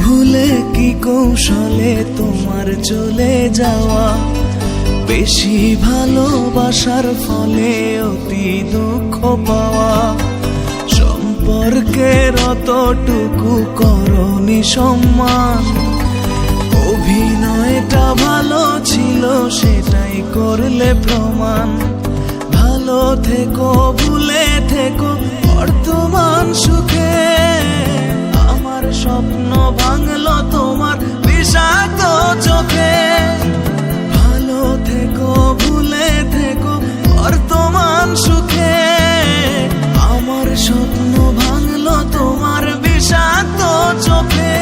ভুলে কি কৌশলে তোমার চলে যাওয়া, বেশি ভালোবাসার ফলে অতি দুঃখ পাওয়া। সম্পর্কের অতটুকু করনি সম্মান, অভিনয়টা ভালো ছিল সেটাই করলে প্রমাণ। ভালো থেকো, ভুলে থেকো বর্তমান সুখে। আমার স্বপ্ন ভাঙলো তোমার বিষাক্ত চোখে। ভালো থেকো, ভুলে থেকো বর্তমান সুখে। আমার স্বপ্ন ভাঙলো তোমার বিষাক্ত চোখে।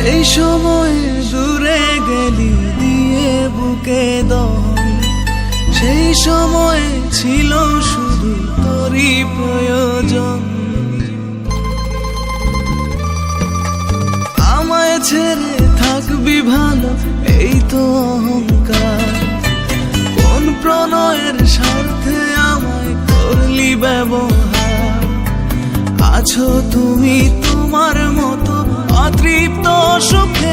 এই সময় দূরে গেলি দিয়ে বুকে দহন, সেই সময় ছিল শুধু তোরই প্রয়োজন। আমায় ছেড়ে থাকবি ভালো এই তো অহংকার, কোন প্রণয়ের স্বার্থে আমায় করলি ব্যবহার। আছো তুমি তোমার মতো অতৃপ্ত সুখে।